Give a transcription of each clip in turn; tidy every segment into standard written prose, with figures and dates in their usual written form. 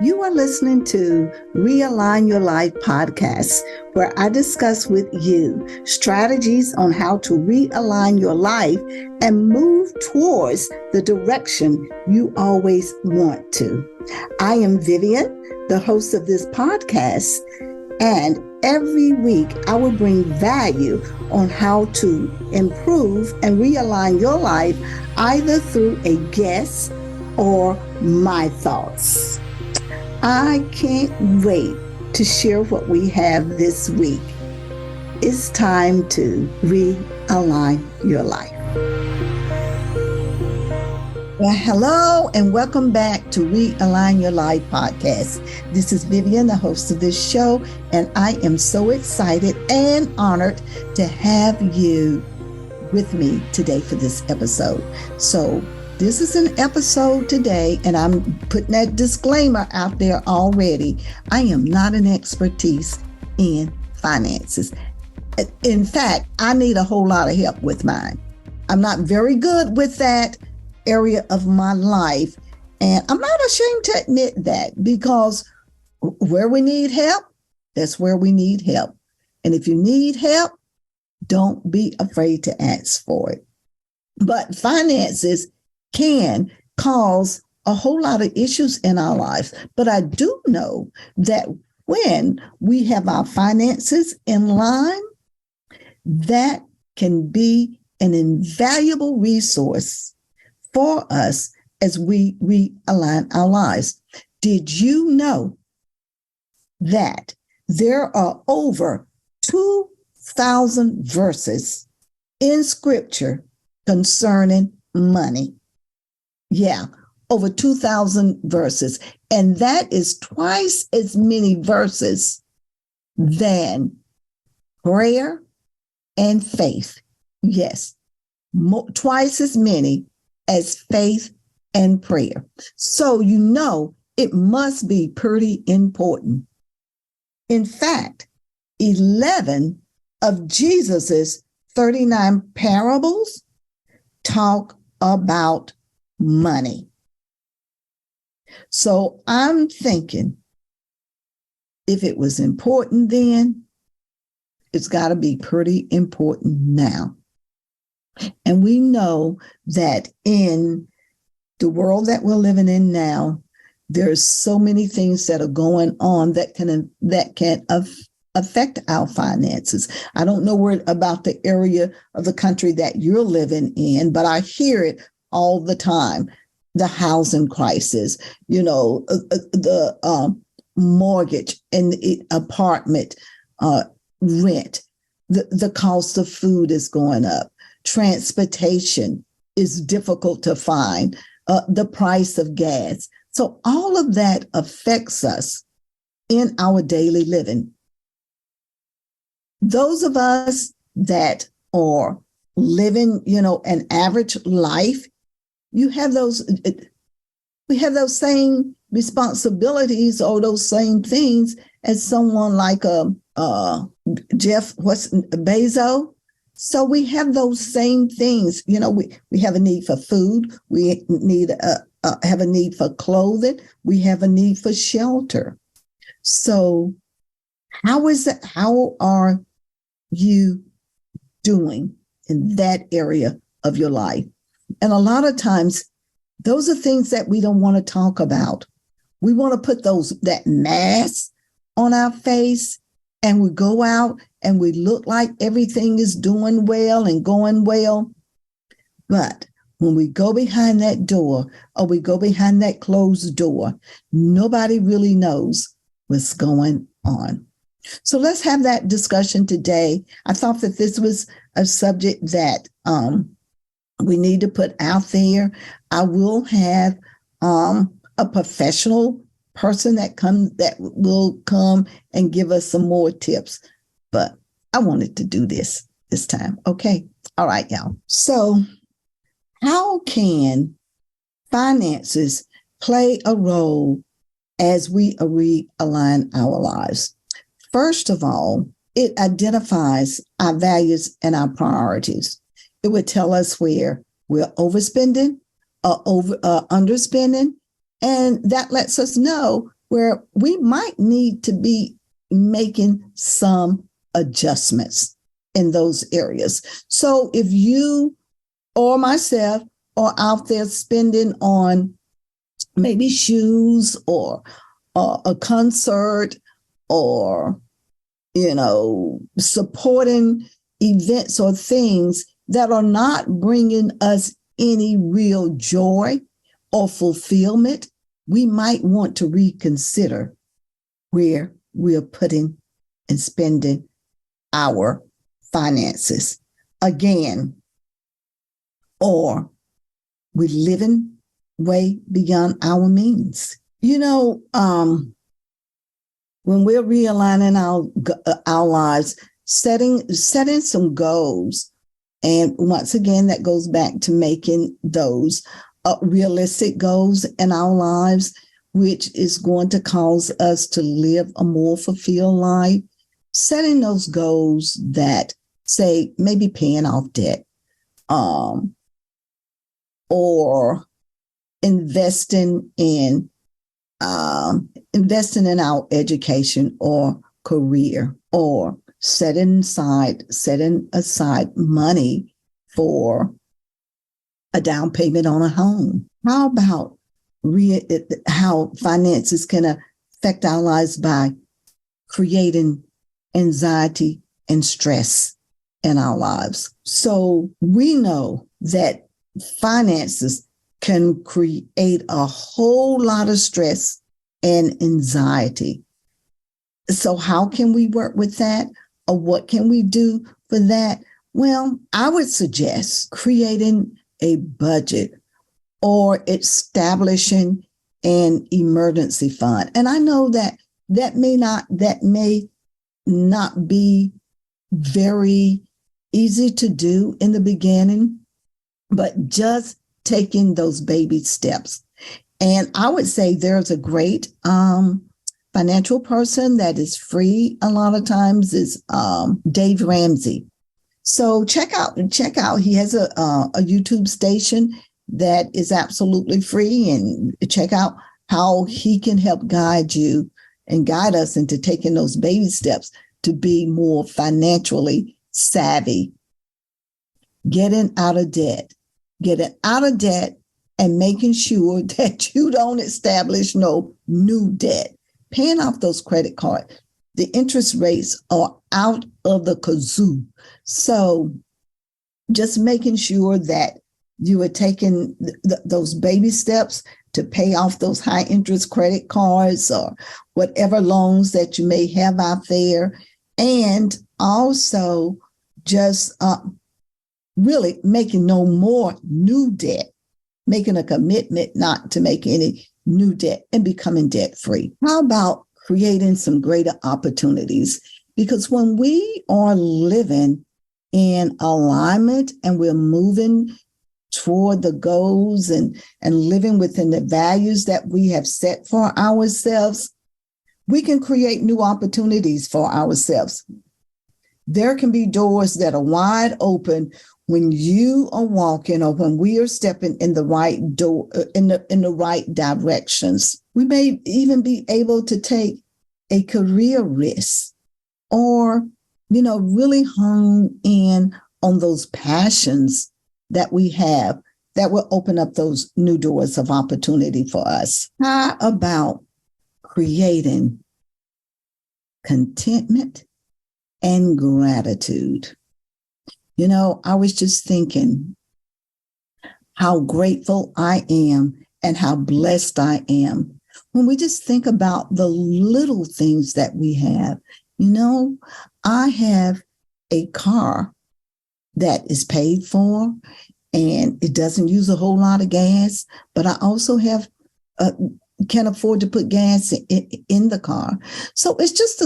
You are listening to Realign Your Life Podcast, where I discuss with you strategies on how to realign your life and move towards the direction you always want to. I am Vivian, the host of this podcast, and every week I will bring value on how to improve and realign your life either through a guest or my thoughts. I can't wait to share what we have this week. It's time to realign your life. Well, hello and welcome back to Realign Your Life Podcast. This is Vivian, the host of this show, and I am so excited and honored to have you with me today for this episode. So this is an episode today, and I'm putting that disclaimer out there already. I am not an expertise in finances. In fact, I need a whole lot of help with mine. I'm not very good with that area of my life, and I'm not ashamed to admit that, because where we need help, that's where we need help. And if you need help, don't be afraid to ask for it. But finances can cause a whole lot of issues in our lives. But I do know that when we have our finances in line, that can be an invaluable resource for us as we realign our lives. Did you know that there are over 2,000 verses in Scripture concerning money? Yeah, over 2,000 verses. And that is twice as many verses than prayer and faith. Yes, twice as many as faith and prayer. So you know it must be pretty important. In fact, 11 of Jesus's 39 parables talk about money. So I'm thinking, if it was important then, it's got to be pretty important now. And we know that in the world that we're living in now, there's so many things that are going on that can affect our finances. I don't know about the area of the country that you're living in, but I hear it all the time. The housing crisis, the mortgage and the apartment rent, the cost of food is going up. Transportation is difficult to find, the price of gas. So all of that affects us in our daily living. Those of us that are living, an average life, we have those same responsibilities or those same things as someone like Jeff Bezos. So we have those same things. We have a need for food. We need have a need for clothing. We have a need for shelter. So how are you doing in that area of your life? And a lot of times, those are things that we don't want to talk about. We want to put that mask on our face, and we go out and we look like everything is doing well and going well. But when we go behind that door, or we go behind that closed door, nobody really knows what's going on. So let's have that discussion today. I thought that this was a subject that we need to put out there. I will have a professional person that will come and give us some more tips. But I wanted to do this time. Okay. All right, y'all. So how can finances play a role as we realign our lives? First of all, it identifies our values and our priorities. It would tell us where we're overspending or underspending, and that lets us know where we might need to be making some adjustments in those areas. So if you or myself are out there spending on maybe shoes or a concert or, supporting events or things that are not bringing us any real joy or fulfillment, we might want to reconsider where we're putting and spending our finances again, or we're living way beyond our means. When we're realigning our lives, setting some goals, and once again, that goes back to making those realistic goals in our lives, which is going to cause us to live a more fulfilled life. Setting those goals that say maybe paying off debt, or investing in our education or career, or setting aside money for a down payment on a home. How about how finances can affect our lives by creating anxiety and stress in our lives? So we know that finances can create a whole lot of stress and anxiety. So how can we work with that? Or what can we do for that? Well, I would suggest creating a budget or establishing an emergency fund. And I know that may not be very easy to do in the beginning, but just taking those baby steps. And I would say there's a great financial person that is free a lot of times is Dave Ramsey. So check out. He has a YouTube station that is absolutely free, and check out how he can help guide you and guide us into taking those baby steps to be more financially savvy, getting out of debt and making sure that you don't establish no new debt, paying off those credit cards. The interest rates are out of the kazoo. So just making sure that you are taking those baby steps to pay off those high interest credit cards or whatever loans that you may have out there. And also just really making no more new debt, making a commitment not to make any new debt and becoming debt free. How about creating some greater opportunities? Because when we are living in alignment and we're moving toward the goals and living within the values that we have set for ourselves, we can create new opportunities for ourselves. There can be doors that are wide open when you are walking or when we are stepping in the right door, in the right directions. We may even be able to take a career risk or, really hone in on those passions that we have that will open up those new doors of opportunity for us. How about creating contentment and gratitude? I was just thinking how grateful I am and how blessed I am when we just think about the little things that we have. I have a car that is paid for and it doesn't use a whole lot of gas, but I also have can afford to put gas in the car. So it's just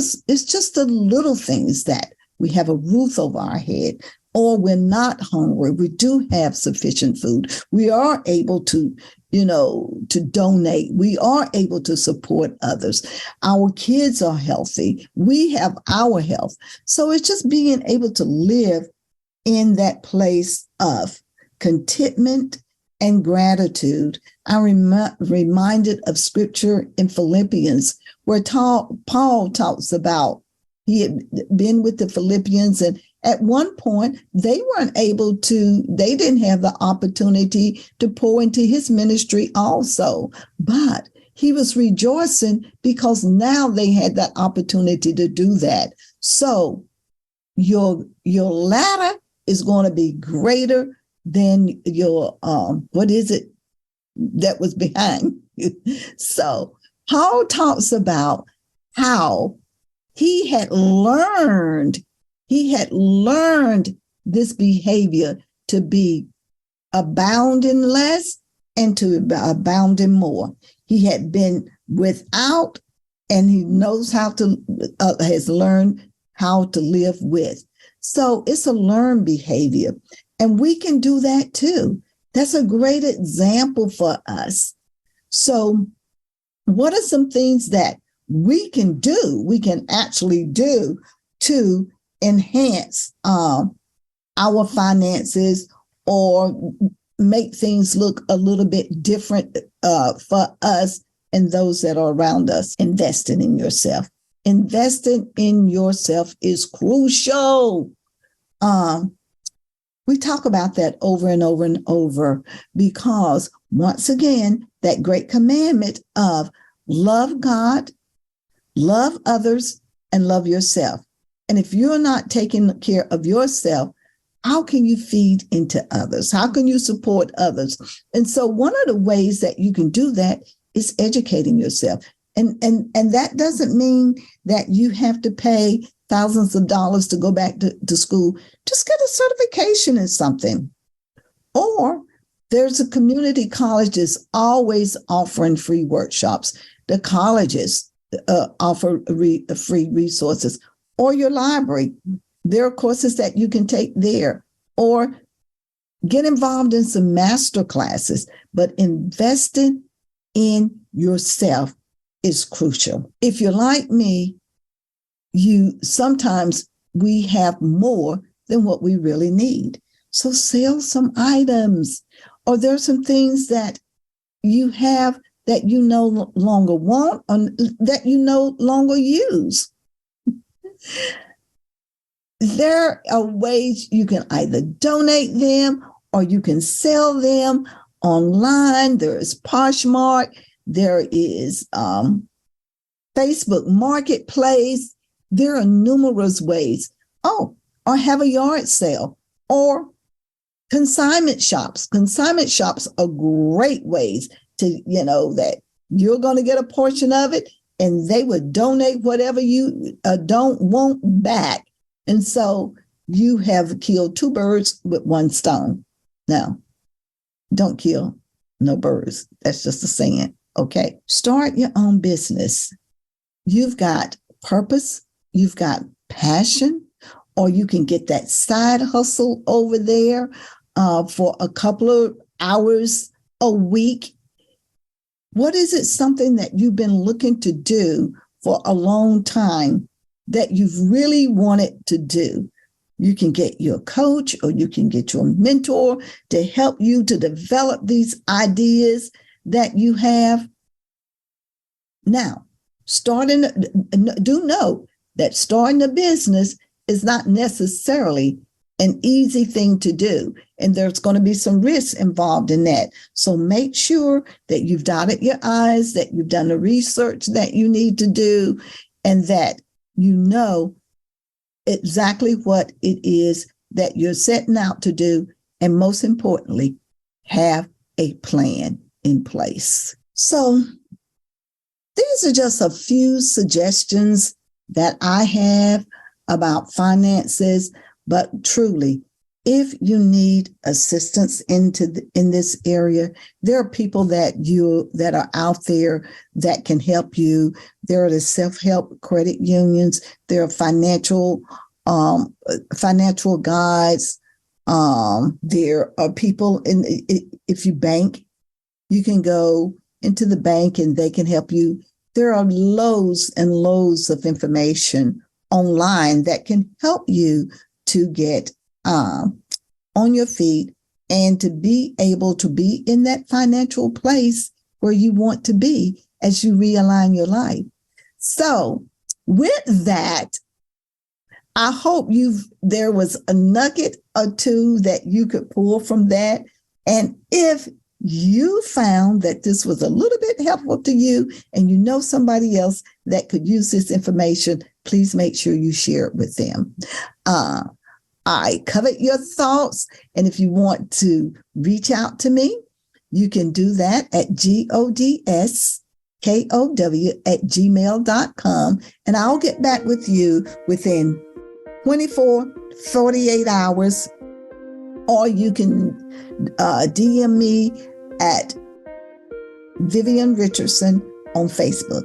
the little things that we have a roof over our head, or we're not hungry. We do have sufficient food. We are able to, to donate. We are able to support others. Our kids are healthy. We have our health. So it's just being able to live in that place of contentment and gratitude. I'm reminded of scripture in Philippians where Paul talks about he had been with the Philippians, and at one point they didn't have the opportunity to pour into his ministry also, but he was rejoicing because now they had that opportunity to do that. So your latter is going to be greater than your what is it that was behind you. So Paul talks about how he had learned this behavior to be abounding less and to abounding more. He had been without, and he knows how to has learned how to live with. So it's a learned behavior, and we can do that too. That's a great example for us. So what are some things that we can actually do to enhance our finances or make things look a little bit different for us and those that are around us? Investing in yourself. Investing in yourself is crucial. We talk about that over and over and over because, once again, that great commandment of love God, love others, and love yourself. And if you're not taking care of yourself, how can you feed into others? How can you support others? And so one of the ways that you can do that is educating yourself. And that doesn't mean that you have to pay thousands of dollars to go back to school. Just get a certification in something. Or there's a community college that's always offering free workshops. The colleges offer free resources, or your library. There are courses that you can take there, or get involved in some master classes. But investing in yourself is crucial. If you're like me, sometimes we have more than what we really need. So sell some items, or there's some things that you have that you no longer want or that you no longer use. There are ways you can either donate them or you can sell them online. There is Poshmark. There is Facebook Marketplace. There are numerous ways. Oh, or have a yard sale or consignment shops. Consignment shops are great ways to, that you're going to get a portion of it and they would donate whatever you don't want back. And so you have killed two birds with one stone. Now, don't kill no birds. That's just a saying. Okay. Start your own business. You've got purpose. You've got passion, or you can get that side hustle over there for a couple of hours a week. What is it, something that you've been looking to do for a long time that you've really wanted to do? You can get your coach or you can get your mentor to help you to develop these ideas that you have. Now, do know that starting a business is not necessarily an easy thing to do. And there's going to be some risks involved in that. So make sure that you've dotted your I's, that you've done the research that you need to do, and that you know exactly what it is that you're setting out to do. And most importantly, have a plan in place. So these are just a few suggestions that I have about finances, but truly, if you need assistance in this area, there are people that are out there that can help you. There are the self-help credit unions. There are financial guides. There are people if you bank, you can go into the bank and they can help you. There are loads and loads of information online that can help you to get on your feet and to be able to be in that financial place where you want to be as you realign your life. So with that, I hope there was a nugget or two that you could pull from that. And if you found that this was a little bit helpful to you and you know somebody else that could use this information, please make sure you share it with them. I covet your thoughts. And if you want to reach out to me, you can do that at godskow@gmail.com. And I'll get back with you within 24, 48 hours, or you can DM me at Vivian Richardson on Facebook.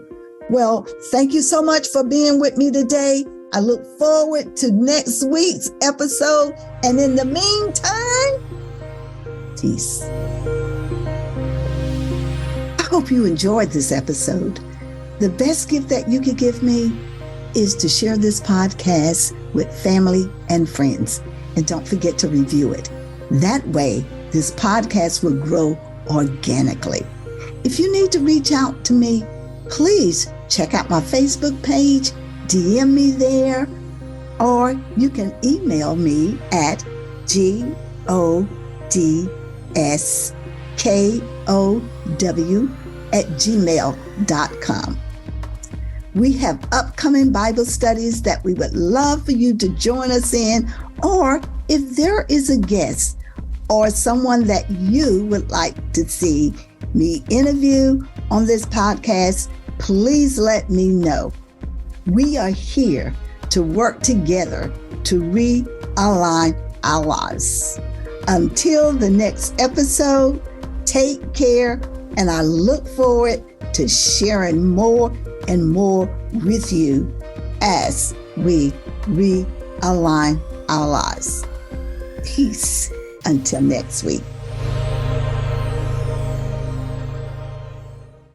Well, thank you so much for being with me today. I look forward to next week's episode. And in the meantime, peace. I hope you enjoyed this episode. The best gift that you could give me is to share this podcast with family and friends. And don't forget to review it. That way, this podcast will grow organically. If you need to reach out to me, please check out my Facebook page, DM me there, or you can email me at godskow@gmail.com. We have upcoming Bible studies that we would love for you to join us in, or if there is a guest or someone that you would like to see me interview on this podcast, please let me know. We are here to work together to realign our lives. Until the next episode, take care, and I look forward to sharing more and more with you as we realign our lives. Peace until next week.